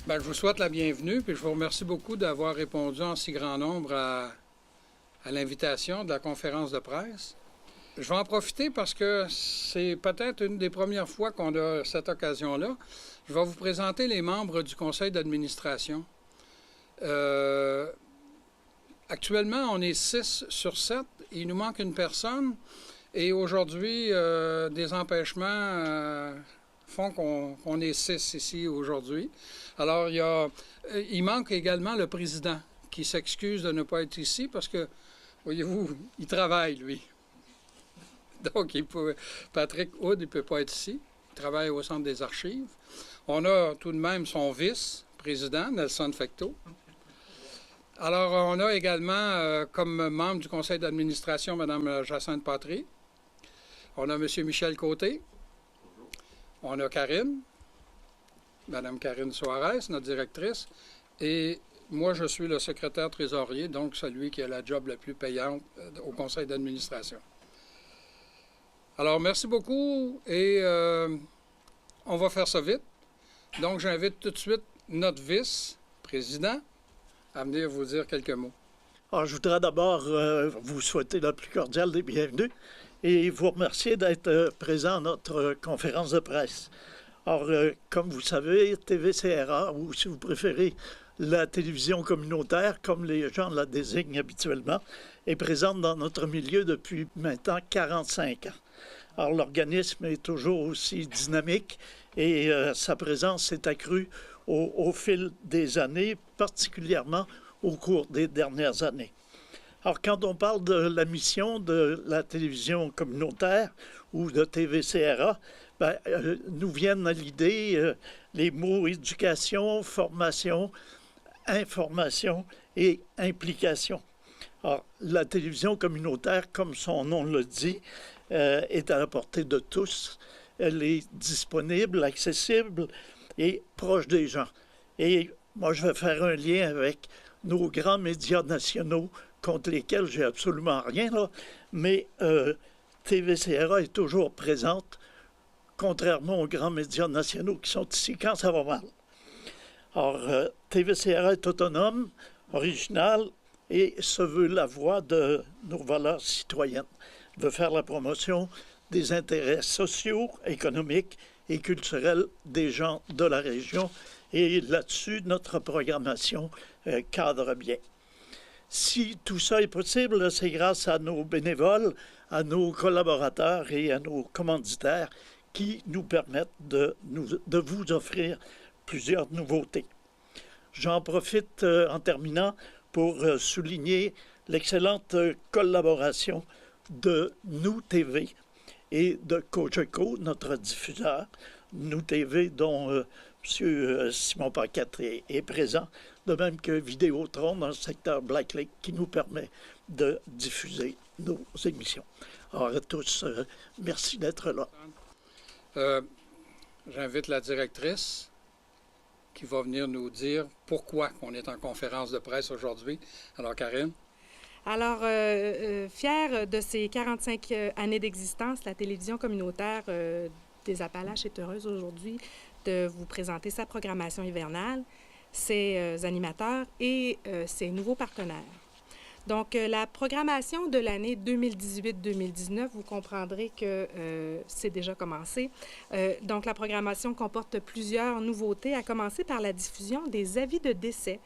Bien, je vous souhaite la bienvenue, puis je vous remercie beaucoup d'avoir répondu en si grand nombre à l'invitation de la conférence de presse. Je vais en profiter parce que c'est peut-être une des premières fois qu'on a cette occasion-là. Je vais vous présenter les membres du conseil d'administration. Actuellement, on est 6 sur 7. Il nous manque une personne. Et aujourd'hui, des empêchements font qu'on est 6 ici aujourd'hui. Alors, il manque également le président qui s'excuse de ne pas être ici parce que, voyez-vous, il travaille, lui. Donc, Patrick Hood, il ne peut pas être ici. Il travaille au Centre des archives. On a tout de même son vice-président, Nelson Fecteau. Alors, on a également, comme membre du conseil d'administration, Mme Jacinthe Patry. On a M. Michel Côté. On a Karine, Mme Karine Soares, notre directrice. Et moi, je suis le secrétaire trésorier, donc celui qui a la job la plus payante au conseil d'administration. Alors, merci beaucoup et on va faire ça vite. Donc, j'invite tout de suite notre vice-président à venir vous dire quelques mots. Alors, je voudrais d'abord vous souhaiter la plus cordiale des bienvenues et vous remercier d'être présent à notre conférence de presse. Alors, comme vous savez, TVCRA, ou si vous préférez, la télévision communautaire, comme les gens la désignent habituellement, est présente dans notre milieu depuis maintenant 45 ans. Alors, l'organisme est toujours aussi dynamique et sa présence s'est accrue au fil des années, particulièrement au cours des dernières années. Alors, quand on parle de la mission de la télévision communautaire ou de TVCRA, nous viennent à l'idée les mots éducation, formation, information et implication. Alors, la télévision communautaire, comme son nom le dit, est à la portée de tous. Elle est disponible, accessible et proche des gens. Et moi, je vais faire un lien avec nos grands médias nationaux contre lesquels j'ai absolument rien, là, mais TVCRA est toujours présente, contrairement aux grands médias nationaux qui sont ici quand ça va mal. Alors, TVCRA est autonome, originale, et se veut la voix de nos valeurs citoyennes, de faire la promotion des intérêts sociaux, économiques et culturels des gens de la région. Et là-dessus, notre programmation cadre bien. Si tout ça est possible, c'est grâce à nos bénévoles, à nos collaborateurs et à nos commanditaires qui nous permettent de vous offrir plusieurs nouveautés. J'en profite en terminant pour souligner l'excellente collaboration de Nous TV et de Cogeco, notre diffuseur. Nous TV, dont M. Simon Paquette est présent, de même que Vidéotron dans le secteur Black Lake, qui nous permet de diffuser nos émissions. Alors à tous, merci d'être là. J'invite la directrice qui va venir nous dire pourquoi on est en conférence de presse aujourd'hui. Alors, Karine? Alors, fière de ses 45 années d'existence, la télévision communautaire des Appalaches est heureuse aujourd'hui de vous présenter sa programmation hivernale, ses animateurs et ses nouveaux partenaires. Donc, la programmation de l'année 2018-2019, vous comprendrez que c'est déjà commencé. Donc, la programmation comporte plusieurs nouveautés, à commencer par la diffusion des avis de décès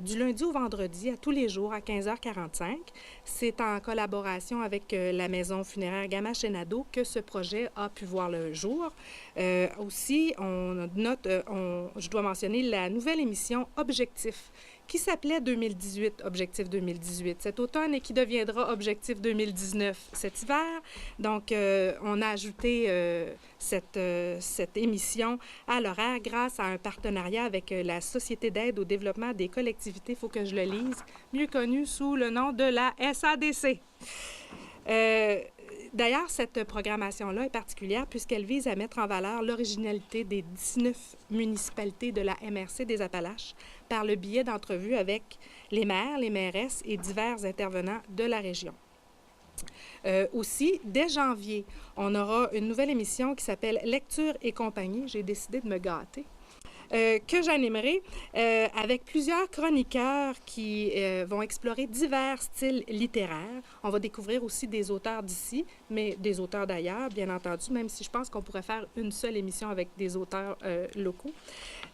du lundi au vendredi à tous les jours à 15h45. C'est en collaboration avec la maison funéraire Gamache-Nadeau que ce projet a pu voir le jour. Aussi, je dois mentionner la nouvelle émission Objectif, qui s'appelait 2018, Objectif 2018 cet automne et qui deviendra Objectif 2019 cet hiver. Donc, on a ajouté cette émission à l'horaire grâce à un partenariat avec la Société d'aide au développement des collectivités, il faut que je le lise, mieux connue sous le nom de la SADC. D'ailleurs, cette programmation-là est particulière puisqu'elle vise à mettre en valeur l'originalité des 19 municipalités de la MRC des Appalaches par le biais d'entrevues avec les maires, les mairesses et divers intervenants de la région. Aussi, dès janvier, on aura une nouvelle émission qui s'appelle Lecture et compagnie. J'ai décidé de me gâter. que j'animerai avec plusieurs chroniqueurs qui vont explorer divers styles littéraires. On va découvrir aussi des auteurs d'ici, mais des auteurs d'ailleurs, bien entendu, même si je pense qu'on pourrait faire une seule émission avec des auteurs locaux.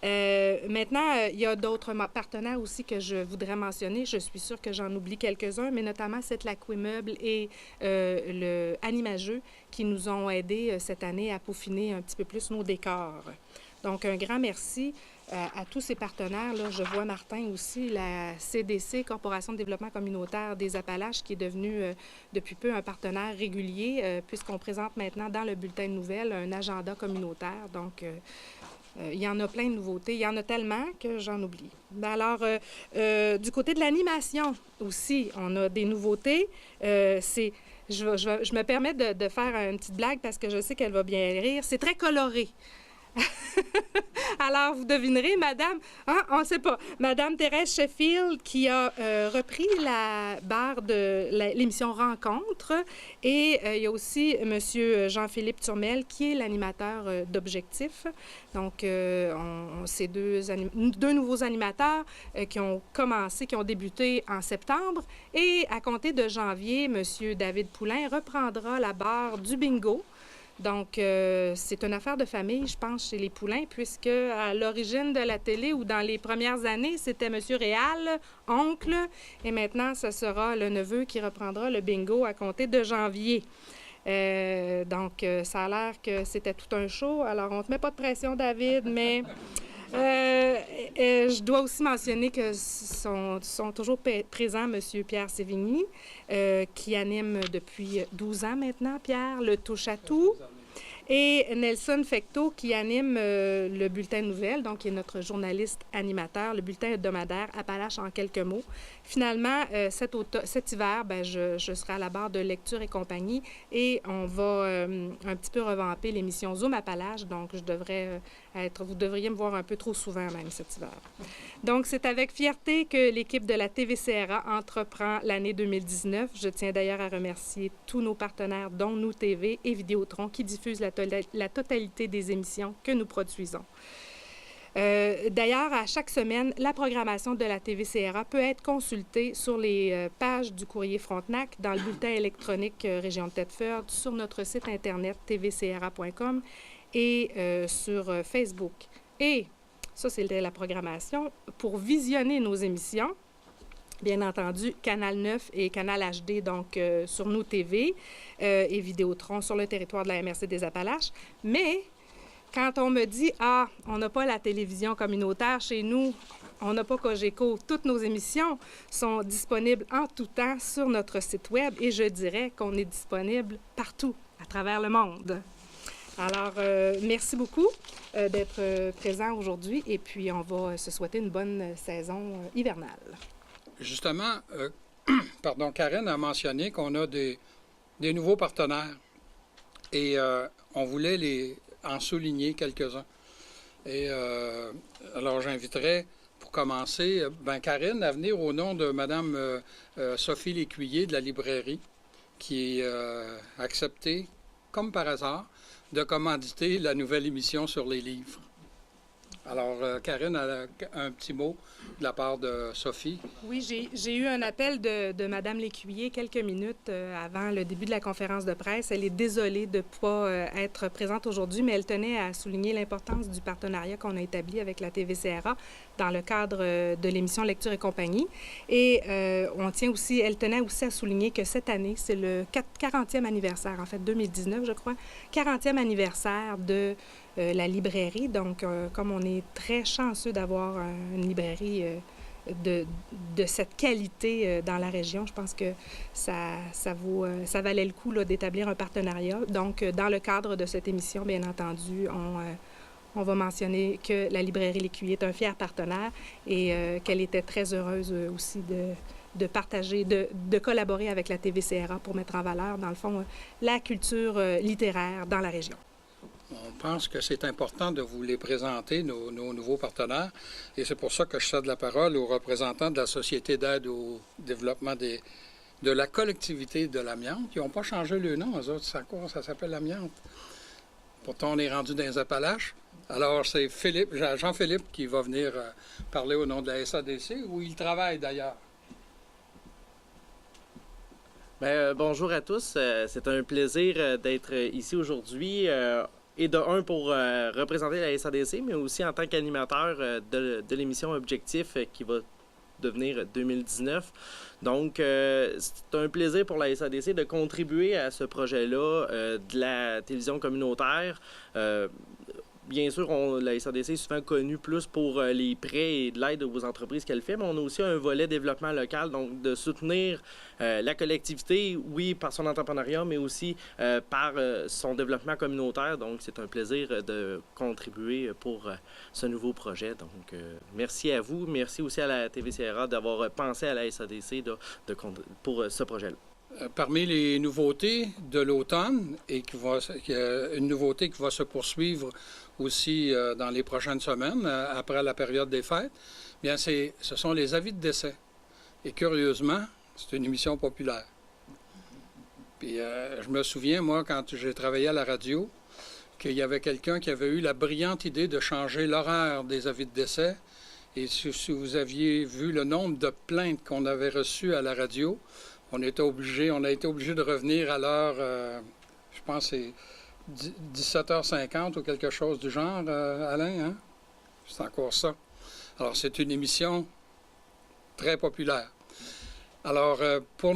Maintenant, il y a d'autres partenaires aussi que je voudrais mentionner. Je suis sûre que j'en oublie quelques-uns, mais notamment Cette Lacoué Meubles et le Animageux qui nous ont aidés cette année à peaufiner un petit peu plus nos décors. Donc, un grand merci à tous ces partenaires-là. Je vois Martin aussi, la CDC, Corporation de développement communautaire des Appalaches, qui est devenue depuis peu un partenaire régulier, puisqu'on présente maintenant dans le bulletin de nouvelles un agenda communautaire. Donc, il y en a plein de nouveautés. Il y en a tellement que j'en oublie. Alors, du côté de l'animation aussi, on a des nouveautés. Je me permets de faire une petite blague parce que je sais qu'elle va bien rire. C'est très coloré. Alors, vous devinerez, on ne sait pas, Madame Thérèse Sheffield qui a repris la barre de l'émission Rencontre et il y a aussi Monsieur Jean-Philippe Turmel qui est l'animateur d'Objectif. Donc, c'est deux nouveaux animateurs qui ont commencé, qui ont débuté en septembre et à compter de janvier, Monsieur David Poulain reprendra la barre du bingo. Donc, c'est une affaire de famille, je pense, chez les Poulains, puisque à l'origine de la télé ou dans les premières années, c'était M. Réal, oncle, et maintenant, ce sera le neveu qui reprendra le bingo à compter de janvier. Donc, ça a l'air que c'était tout un show. Alors, on ne te met pas de pression, David, mais je dois aussi mentionner que sont toujours présents M. Pierre Sévigny, qui anime depuis 12 ans maintenant, Pierre, le touche-à-tout, et Nelson Fecteau, qui anime le bulletin de nouvelles, donc qui est notre journaliste animateur, le bulletin hebdomadaire Appalaches en quelques mots. Finalement, cet hiver, je serai à la barre de Lecture et compagnie et on va un petit peu revamper l'émission Zoom Appalaches, donc vous devriez me voir un peu trop souvent même cet hiver. Donc, c'est avec fierté que l'équipe de la TVCRA entreprend l'année 2019. Je tiens d'ailleurs à remercier tous nos partenaires, dont Nous TV et Vidéotron, qui diffusent la totalité des émissions que nous produisons. D'ailleurs, à chaque semaine, la programmation de la TVCRA peut être consultée sur les pages du courrier Frontenac, dans le bulletin électronique Région de Thetford, sur notre site Internet tvcra.com et sur Facebook. Et ça, c'était la programmation. Pour visionner nos émissions, bien entendu, Canal 9 et Canal HD, donc sur Nous TV et Vidéotron sur le territoire de la MRC des Appalaches. Mais quand on me dit « Ah, on n'a pas la télévision communautaire chez nous, on n'a pas Cogeco », toutes nos émissions sont disponibles en tout temps sur notre site Web et je dirais qu'on est disponible partout à travers le monde. Alors, merci beaucoup d'être présent aujourd'hui et puis on va se souhaiter une bonne saison hivernale. Justement, Karen a mentionné qu'on a des nouveaux partenaires et on voulait en souligner quelques-uns. Et alors, j'inviterais, pour commencer, Karen à venir au nom de Mme Sophie Lécuyer de la librairie, qui a accepté, comme par hasard, de commanditer la nouvelle émission sur les livres. Alors, Karen a un petit mot de la part de Sophie. Oui, j'ai eu un appel de Mme Lécuyer quelques minutes avant le début de la conférence de presse. Elle est désolée de ne pas être présente aujourd'hui, mais elle tenait à souligner l'importance du partenariat qu'on a établi avec la TVCRA dans le cadre de l'émission Lecture et compagnie. Et elle tenait aussi à souligner que cette année, c'est le 40e anniversaire, en fait 2019, je crois, 40e anniversaire de la librairie. Donc, comme on est très chanceux d'avoir une librairie de cette qualité dans la région, je pense que ça valait le coup d'établir un partenariat. Donc, dans le cadre de cette émission, bien entendu, on va mentionner que la librairie Lécuyer est un fier partenaire et qu'elle était très heureuse aussi de partager, de collaborer avec la TVCRA pour mettre en valeur, dans le fond, la culture littéraire dans la région. On pense que c'est important de vous les présenter, nos nouveaux partenaires, et c'est pour ça que je cède la parole aux représentants de la Société d'aide au développement de la collectivité de l'amiante. Ils n'ont pas changé le nom, eux autres, ça s'appelle l'amiante. Pourtant, on est rendu dans les Appalaches. Alors, c'est Jean-Philippe qui va venir parler au nom de la SADC, où il travaille d'ailleurs. Bonjour à tous. C'est un plaisir d'être ici aujourd'hui. Et de un, pour représenter la SADC, mais aussi en tant qu'animateur de l'émission Objectif qui va devenir 2019. Donc, c'est un plaisir pour la SADC de contribuer à ce projet-là de la télévision communautaire. Bien sûr, la SADC est souvent connue plus pour les prêts et de l'aide aux entreprises qu'elle fait, mais on a aussi un volet développement local, donc de soutenir la collectivité, oui, par son entrepreneuriat, mais aussi par son développement communautaire. Donc, c'est un plaisir de contribuer pour ce nouveau projet. Donc, merci à vous. Merci aussi à la TVCRA d'avoir pensé à la SADC pour ce projet-là. Parmi les nouveautés de l'automne, et une nouveauté qui va se poursuivre aussi dans les prochaines semaines, après la période des fêtes, bien ce sont les avis de décès. Et curieusement, c'est une émission populaire. Puis je me souviens, moi, quand j'ai travaillé à la radio, qu'il y avait quelqu'un qui avait eu la brillante idée de changer l'horaire des avis de décès. Et si vous aviez vu le nombre de plaintes qu'on avait reçues à la radio, on a été obligé de revenir à l'heure, je pense c'est 17h50 ou quelque chose du genre, Alain, hein? C'est encore ça. Alors, c'est une émission très populaire. Alors, pour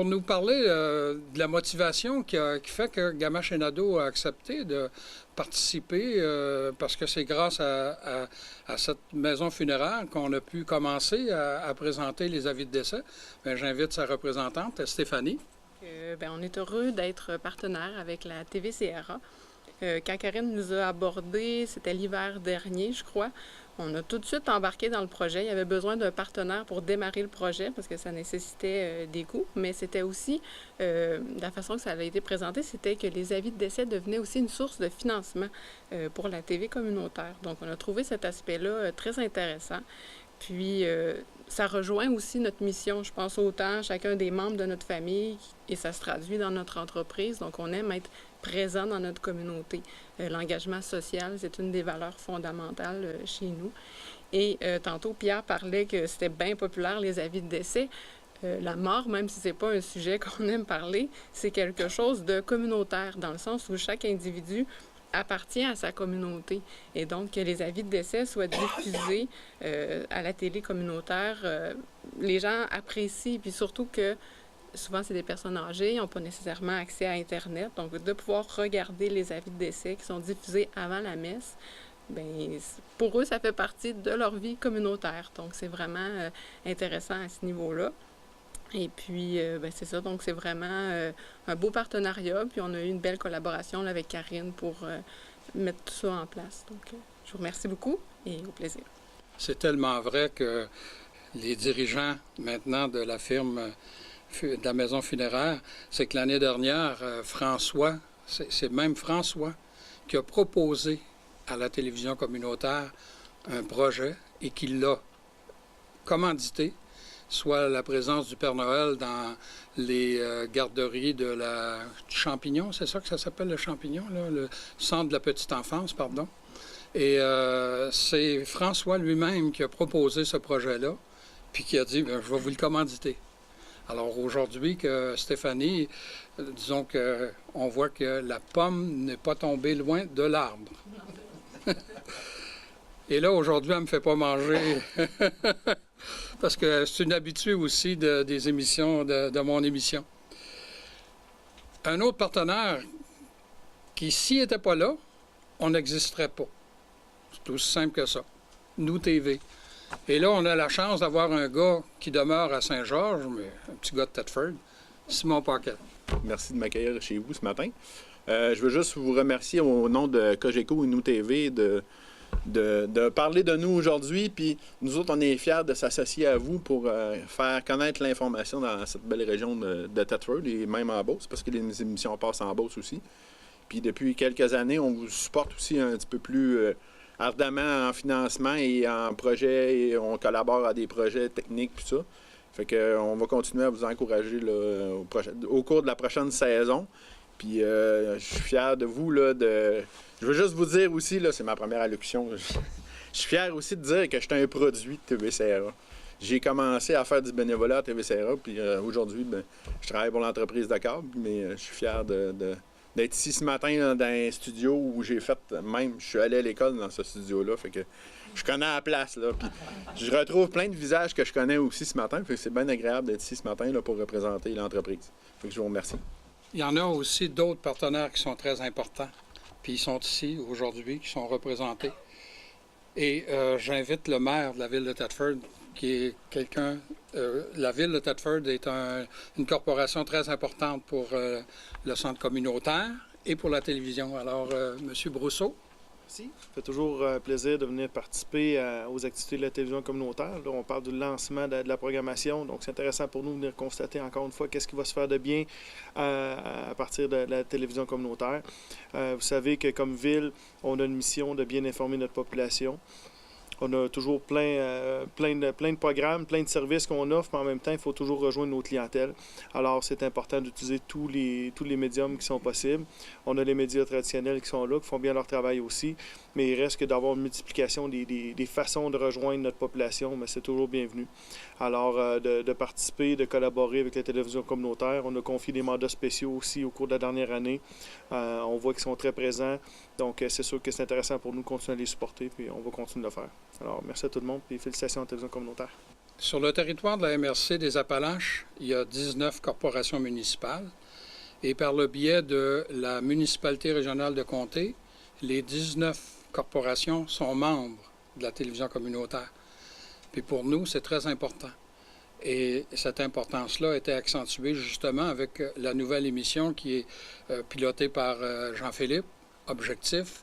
nous parler de la motivation qui fait que Gamache et Nadeau a accepté de participer, parce que c'est grâce à cette maison funéraire qu'on a pu commencer à présenter les avis de décès. Bien, j'invite sa représentante, Stéphanie. On est heureux d'être partenaire avec la TVCRA. Quand Karine nous a abordés, c'était l'hiver dernier, je crois, on a tout de suite embarqué dans le projet. Il y avait besoin d'un partenaire pour démarrer le projet parce que ça nécessitait des coûts, mais c'était aussi, la façon que ça avait été présenté, c'était que les avis de décès devenaient aussi une source de financement pour la TV communautaire. Donc, on a trouvé cet aspect-là très intéressant. Puis, ça rejoint aussi notre mission, je pense, autant chacun des membres de notre famille, et ça se traduit dans notre entreprise. Donc, on aime être présent dans notre communauté. L'engagement social, c'est une des valeurs fondamentales chez nous. Et tantôt, Pierre parlait que c'était bien populaire, les avis de décès. La mort, même si ce n'est pas un sujet qu'on aime parler, c'est quelque chose de communautaire, dans le sens où chaque individu appartient à sa communauté. Et donc, que les avis de décès soient diffusés à la télé communautaire, les gens apprécient, puis surtout que souvent, c'est des personnes âgées, ils n'ont pas nécessairement accès à Internet. Donc, de pouvoir regarder les avis de décès qui sont diffusés avant la messe, bien, pour eux, ça fait partie de leur vie communautaire. Donc, c'est vraiment intéressant à ce niveau-là. Et puis, c'est ça. Donc, c'est vraiment un beau partenariat. Puis, on a eu une belle collaboration là, avec Karine pour mettre tout ça en place. Donc, je vous remercie beaucoup et au plaisir. C'est tellement vrai que les dirigeants, maintenant, de la firme de la maison funéraire, c'est que l'année dernière, François, c'est même François qui a proposé à la télévision communautaire un projet et qui l'a commandité, soit la présence du Père Noël dans les garderies du Champignon, c'est ça que ça s'appelle, le Champignon, là, le centre de la petite enfance, pardon. Et c'est François lui-même qui a proposé ce projet-là, puis qui a dit, bien, je vais vous le commanditer. Alors aujourd'hui, que Stéphanie, disons qu'on voit que la pomme n'est pas tombée loin de l'arbre. Et là, aujourd'hui, elle ne me fait pas manger, parce que c'est une habitude aussi des émissions, de mon émission. Un autre partenaire qui, s'il n'était pas là, on n'existerait pas. C'est aussi simple que ça. Nous TV. Et là, on a la chance d'avoir un gars qui demeure à Saint-Georges, mais un petit gars de Thetford, Simon Paquette. Merci de m'accueillir chez vous ce matin. Je veux juste vous remercier au nom de Cogeco et Nous TV de parler de nous aujourd'hui. Puis nous autres, on est fiers de s'associer à vous pour faire connaître l'information dans cette belle région de Thetford et même en Beauce, parce que les émissions passent en Beauce aussi. Puis depuis quelques années, on vous supporte aussi un petit peu plus ardemment en financement et en projet, et on collabore à des projets techniques, tout ça. Fait qu'on va continuer à vous encourager là, au cours de la prochaine saison. Puis je suis fier de vous, là, Je veux juste vous dire aussi, là, c'est ma première allocution, je suis fier aussi de dire que j'étais un produit de TVCRA. J'ai commencé à faire du bénévolat à TVCRA, puis aujourd'hui, ben, je travaille pour l'entreprise de câble, mais je suis fier d'être ici ce matin là, dans un studio où j'ai fait, même, je suis allé à l'école dans ce studio-là, fait que je connais la place, là, puis je retrouve plein de visages que je connais aussi ce matin, fait que c'est bien agréable d'être ici ce matin là, pour représenter l'entreprise. Fait que je vous remercie. Il y en a aussi d'autres partenaires qui sont très importants, puis ils sont ici aujourd'hui, qui sont représentés. Et j'invite le maire de la ville de Thetford, qui est quelqu'un... la ville de Thetford est une corporation très importante pour le centre communautaire et pour la télévision. Alors, M. Brousseau. Merci. Ça fait toujours plaisir de venir participer aux activités de la télévision communautaire. Là, on parle du lancement de la programmation, donc c'est intéressant pour nous de venir constater encore une fois qu'est-ce qui va se faire de bien à partir de la télévision communautaire. Vous savez que comme ville, on a une mission de bien informer notre population. On a toujours plein de programmes, plein de services qu'on offre, mais en même temps, il faut toujours rejoindre nos clientèles. Alors, c'est important d'utiliser tous les médiums qui sont possibles. On a les médias traditionnels qui sont là, qui font bien leur travail aussi, mais il reste que d'avoir une multiplication des façons de rejoindre notre population, mais c'est toujours bienvenu. Alors, de participer, de collaborer avec la télévision communautaire. On a confié des mandats spéciaux aussi au cours de la dernière année. On voit qu'ils sont très présents, donc c'est sûr que c'est intéressant pour nous de continuer à les supporter, puis on va continuer de le faire. Alors, merci à tout le monde et félicitations à la télévision communautaire. Sur le territoire de la MRC des Appalaches, il y a 19 corporations municipales. Et par le biais de la municipalité régionale de Comté, les 19 corporations sont membres de la télévision communautaire. Puis pour nous, c'est très important. Et cette importance-là a été accentuée justement avec la nouvelle émission qui est pilotée par Jean-Philippe, Objectif,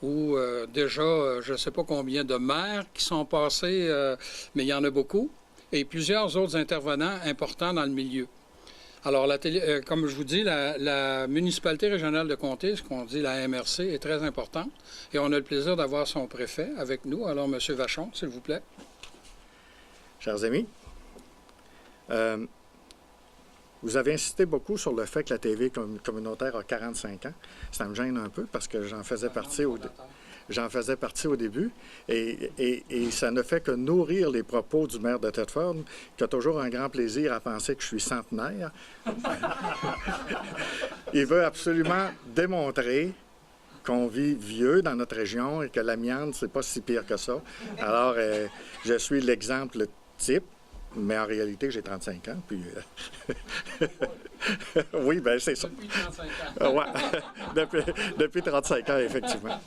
où déjà, je ne sais pas combien de maires qui sont passés, mais il y en a beaucoup, et plusieurs autres intervenants importants dans le milieu. Alors, comme je vous dis, la municipalité régionale de Comté, ce qu'on dit la MRC, est très importante, et on a le plaisir d'avoir son préfet avec nous. Alors, M. Vachon, s'il vous plaît. Chers amis, vous avez insisté beaucoup sur le fait que la TV communautaire a 45 ans. Ça me gêne un peu parce que j'en faisais partie au début et ça ne fait que nourrir les propos du maire de Thetford, qui a toujours un grand plaisir à penser que je suis centenaire. Il veut absolument démontrer qu'on vit vieux dans notre région et que l'amiante, c'est pas si pire que ça. Alors, je suis l'exemple type. Mais en réalité, j'ai 35 ans, puis... oui, bien, c'est ça. Depuis 35 ans. Ouais, depuis 35 ans, effectivement.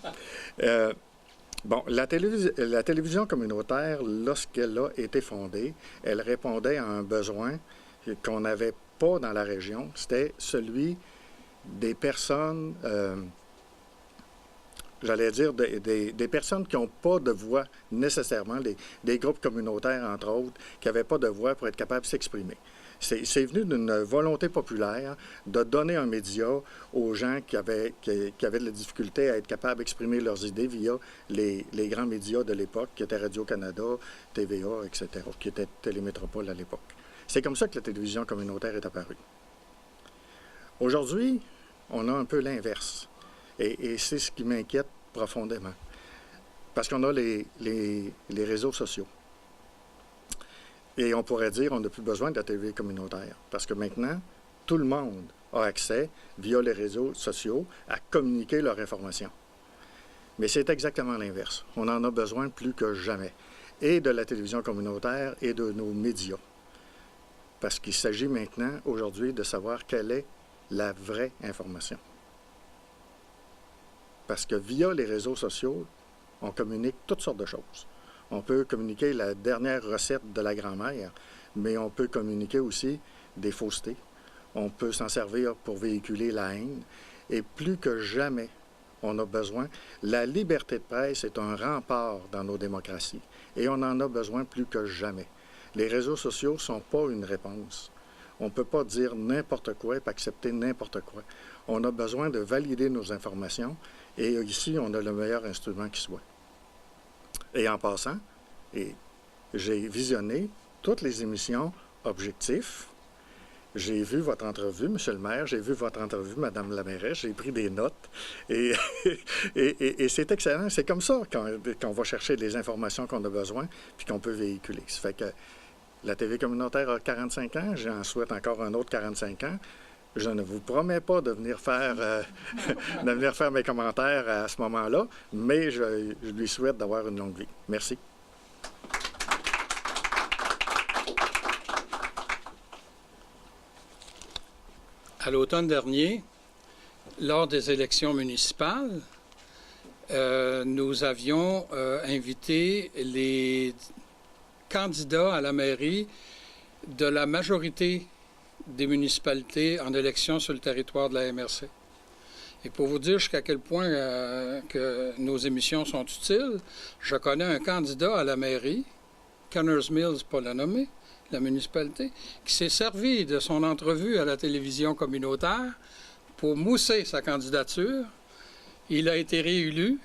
Bon, la télévision communautaire, lorsqu'elle a été fondée, elle répondait à un besoin qu'on n'avait pas dans la région. C'était celui des personnes... j'allais dire des personnes qui n'ont pas de voix nécessairement, des groupes communautaires, entre autres, qui n'avaient pas de voix pour être capables de s'exprimer. C'est venu d'une volonté populaire de donner un média aux gens qui avaient de la difficulté à être capables d'exprimer leurs idées via les grands médias de l'époque, qui étaient Radio-Canada, TVA, etc., qui étaient Télémétropole à l'époque. C'est comme ça que la télévision communautaire est apparue. Aujourd'hui, on a un peu l'inverse. Et c'est ce qui m'inquiète profondément. Parce qu'on a les réseaux sociaux. Et on pourrait dire qu'on n'a plus besoin de la TV communautaire. Parce que maintenant, tout le monde a accès, via les réseaux sociaux, à communiquer leur information. Mais c'est exactement l'inverse. On en a besoin plus que jamais. Et de la télévision communautaire et de nos médias. Parce qu'il s'agit maintenant, aujourd'hui, de savoir quelle est la vraie information. Parce que via les réseaux sociaux, on communique toutes sortes de choses. On peut communiquer la dernière recette de la grand-mère, mais on peut communiquer aussi des faussetés. On peut s'en servir pour véhiculer la haine. Et plus que jamais, on a besoin. La liberté de presse est un rempart dans nos démocraties. Et on en a besoin plus que jamais. Les réseaux sociaux ne sont pas une réponse. On ne peut pas dire n'importe quoi et accepter n'importe quoi. On a besoin de valider nos informations. Et ici, on a le meilleur instrument qui soit. Et en passant, j'ai visionné toutes les émissions Objectif J'ai vu votre entrevue, Monsieur le maire, j'ai vu votre entrevue, Madame la mairesse, j'ai pris des notes et, et c'est excellent. C'est comme ça qu'on va chercher les informations qu'on a besoin puis qu'on peut véhiculer. Ça fait que la TV communautaire a 45 ans, j'en souhaite encore un autre 45 ans. Je ne vous promets pas de venir faire, de venir faire mes commentaires à ce moment-là, mais je lui souhaite d'avoir une longue vie. Merci. À l'automne dernier, lors des élections municipales, nous avions invité les candidats à la mairie de la majorité des municipalités en élection sur le territoire de la MRC. Et pour vous dire jusqu'à quel point que nos émissions sont utiles, je connais un candidat à la mairie, Connors Mills, pas le nommer, la municipalité, qui s'est servi de son entrevue à la télévision communautaire pour mousser sa candidature. Il a été réélu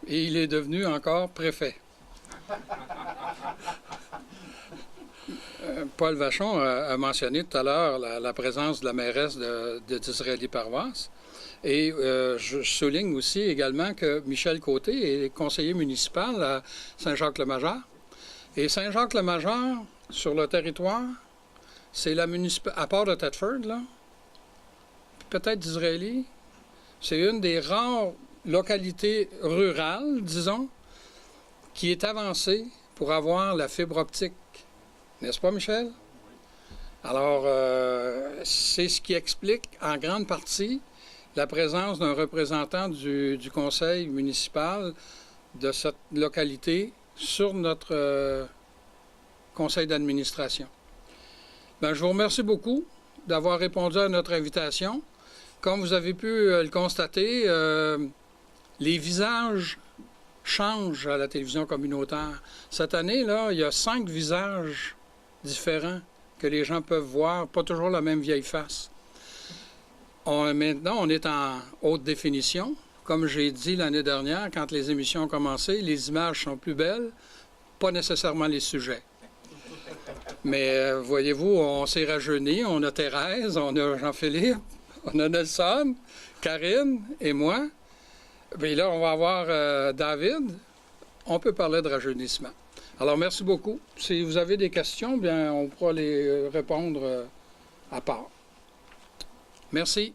et il est devenu encore préfet. Paul Vachon a mentionné tout à l'heure la présence de la mairesse de Disraeli-Paroisse. Et je souligne aussi également que Michel Côté est conseiller municipal à Saint-Jacques-le-Major. Et Saint-Jacques-le-Major, sur le territoire, c'est la municipalité, à part de Thetford, là, peut-être d'Israéli, c'est une des rares localités rurales, disons, qui est avancée pour avoir la fibre optique. N'est-ce pas, Michel? Alors, c'est ce qui explique en grande partie la présence d'un représentant du conseil municipal de cette localité sur notre conseil d'administration. Bien, je vous remercie beaucoup d'avoir répondu à notre invitation. Comme vous avez pu le constater, les visages changent à la télévision communautaire. Cette année, là, il y a 5 visages différents que les gens peuvent voir, pas toujours la même vieille face. Maintenant, on est en haute définition. Comme j'ai dit l'année dernière, quand les émissions ont commencé, les images sont plus belles, pas nécessairement les sujets. Mais voyez-vous, on s'est rajeuni, on a Thérèse, on a Jean-Philippe, on a Nelson, Karine et moi. Puis là, on va avoir David. On peut parler de rajeunissement. Alors, merci beaucoup. Si vous avez des questions, bien, on pourra les répondre à part. Merci.